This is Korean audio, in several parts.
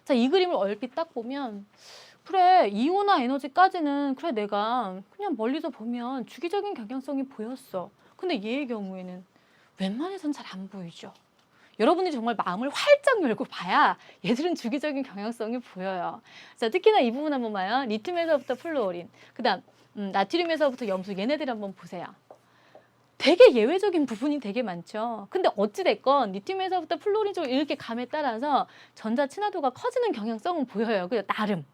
자, 이 그림을 얼핏 딱 보면 그래, 이온화 에너지까지는 그래 내가 그냥 멀리서 보면 주기적인 경향성이 보였어. 근데 얘의 경우에는 웬만해선 잘 안 보이죠. 여러분이 정말 마음을 활짝 열고 봐야 얘들은 주기적인 경향성이 보여요. 자, 특히나 이 부분 한번 봐요. 리튬에서부터 플루오린, 그다음 나트륨에서부터 염수, 얘네들 한번 보세요. 되게 예외적인 부분이 되게 많죠. 근데 어찌됐건 리튬에서부터 플루오린 쪽으로 이렇게 감에 따라서 전자 친화도가 커지는 경향성은 보여요. 그죠? 나름.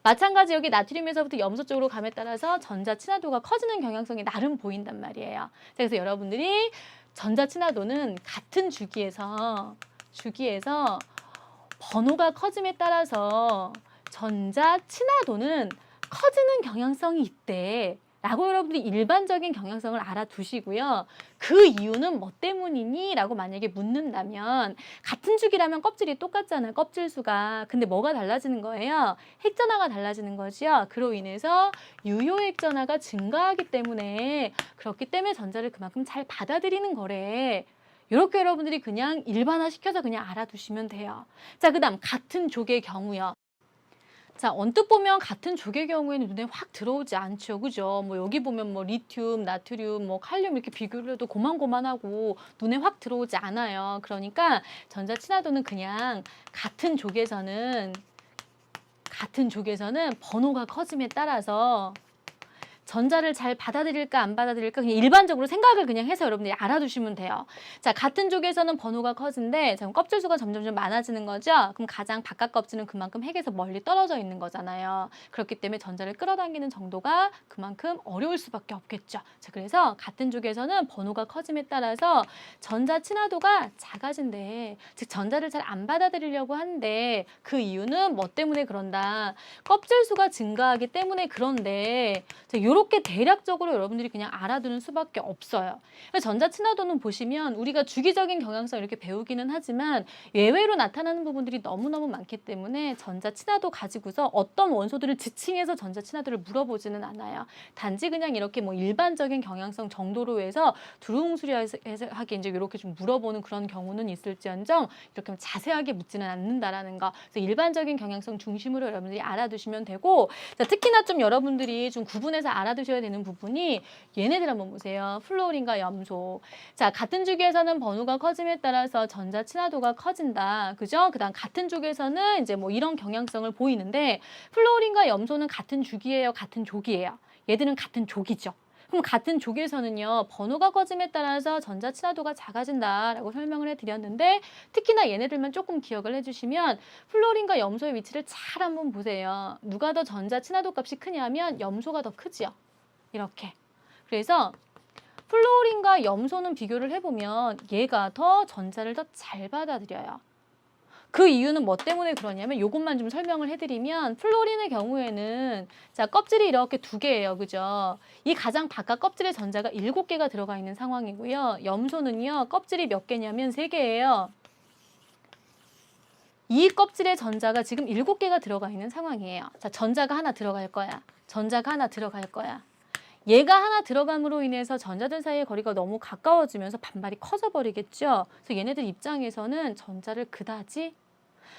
마찬가지 여기 나트륨에서부터 염소 쪽으로 감에 따라서 전자 친화도가 커지는 경향성이 나름 보인단 말이에요. 자, 그래서 여러분들이 전자 친화도는 같은 주기에서 번호가 커짐에 따라서 전자 친화도는 커지는 경향성이 있대. 라고 여러분들이 일반적인 경향성을 알아두시고요. 그 이유는 뭐 때문이니? 라고 만약에 묻는다면 같은 주기라면 껍질이 똑같잖아요. 껍질 수가. 근데 뭐가 달라지는 거예요? 핵전하가 달라지는 거죠. 그로 인해서 유효 핵전하가 증가하기 때문에 그렇기 때문에 전자를 그만큼 잘 받아들이는 거래. 이렇게 여러분들이 그냥 일반화시켜서 그냥 알아두시면 돼요. 자, 그다음 같은 족의 경우요. 자, 언뜻 보면 같은 족의 경우에는 눈에 확 들어오지 않죠. 그죠? 뭐 여기 보면 뭐 리튬, 나트륨, 뭐 칼륨 이렇게 비교를 해도 고만고만하고 눈에 확 들어오지 않아요. 그러니까 전자 친화도는 그냥 같은 족에서는 번호가 커짐에 따라서 전자를 잘 받아들일까 안 받아들일까 그냥 일반적으로 생각을 그냥 해서 여러분들이 알아두시면 돼요. 자, 같은 쪽에서는 번호가 커진데 지금 껍질 수가 점점 많아지는 거죠. 그럼 가장 바깥 껍질은 그만큼 핵에서 멀리 떨어져 있는 거잖아요. 그렇기 때문에 전자를 끌어당기는 정도가 그만큼 어려울 수밖에 없겠죠. 자, 그래서 같은 쪽에서는 번호가 커짐에 따라서 전자 친화도가 작아진대. 즉 전자를 잘 안 받아들이려고 하는데 그 이유는 뭐 때문에 그런다. 껍질 수가 증가하기 때문에 그런데 이렇게 대략적으로 여러분들이 그냥 알아두는 수밖에 없어요. 전자 친화도는 보시면 우리가 주기적인 경향성 이렇게 배우기는 하지만 예외로 나타나는 부분들이 너무너무 많기 때문에 전자 친화도 가지고서 어떤 원소들을 지칭해서 전자 친화도를 물어보지는 않아요. 단지 그냥 이렇게 뭐 일반적인 경향성 정도로 해서 두루뭉술하게 이제 이렇게 좀 물어보는 그런 경우는 있을지언정 이렇게 자세하게 묻지는 않는다라는 거. 그래서 일반적인 경향성 중심으로 여러분들이 알아두시면 되고, 자, 특히나 좀 여러분들이 좀 구분해서 알아두셔야 되는 부분이 얘네들 한번 보세요. 플루오린과 염소. 자, 같은 주기에서는 번호가 커짐에 따라서 전자 친화도가 커진다. 그죠? 그다음 같은 쪽에서는 이제 뭐 이런 경향성을 보이는데 플루오린과 염소는 같은 주기예요, 같은 족이에요. 얘들은 같은 족이죠. 그럼 같은 족에서는요, 번호가 커짐에 따라서 전자 친화도가 작아진다라고 설명을 해드렸는데 특히나 얘네들만 조금 기억을 해주시면 플루오린과 염소의 위치를 잘 한번 보세요. 누가 더 전자 친화도 값이 크냐면 염소가 더 크지요. 이렇게. 그래서 플루오린과 염소는 비교를 해보면 얘가 더 전자를 더 잘 받아들여요. 그 이유는 뭐 때문에 그러냐면 이것만 좀 설명을 해드리면 플루오린의 경우에는 자, 껍질이 이렇게 두 개예요. 그죠? 이 가장 바깥 껍질에 전자가 7개가 들어가 있는 상황이고요. 염소는요. 껍질이 몇 개냐면 3개예요. 이 껍질에 전자가 지금 7개가 들어가 있는 상황이에요. 자, 전자가 하나 들어갈 거야. 전자가 하나 들어갈 거야. 얘가 하나 들어감으로 인해서 전자들 사이의 거리가 너무 가까워지면서 반발이 커져 버리겠죠. 그래서 얘네들 입장에서는 전자를 그다지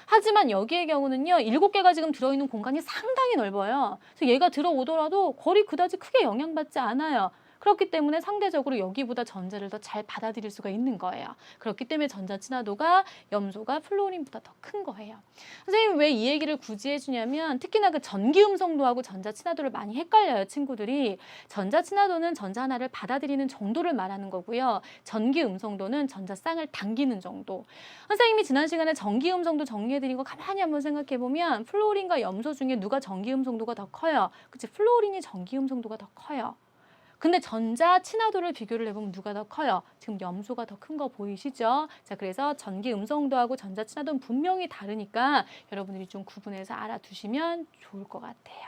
하지만 여기의 경우는요. 7개가 지금 들어있는 공간이 상당히 넓어요. 그래서 얘가 들어오더라도 거리 그다지 크게 영향받지 않아요. 그렇기 때문에 상대적으로 여기보다 전자를 더 잘 받아들일 수가 있는 거예요. 그렇기 때문에 전자 친화도가 염소가 플루오린보다 더 큰 거예요. 선생님이 왜 이 얘기를 굳이 해주냐면 특히나 그 전기 음성도하고 전자 친화도를 많이 헷갈려요, 친구들이. 전자 친화도는 전자 하나를 받아들이는 정도를 말하는 거고요. 전기 음성도는 전자쌍을 당기는 정도. 선생님이 지난 시간에 전기 음성도 정리해드린 거 가만히 한번 생각해보면 플루오린과 염소 중에 누가 전기 음성도가 더 커요? 그치, 플루오린이 전기 음성도가 더 커요. 근데 전자 친화도를 비교를 해보면 누가 더 커요? 지금 염소가 더 큰 거 보이시죠? 자, 그래서 전기 음성도하고 전자 친화도는 분명히 다르니까 여러분들이 좀 구분해서 알아두시면 좋을 것 같아요.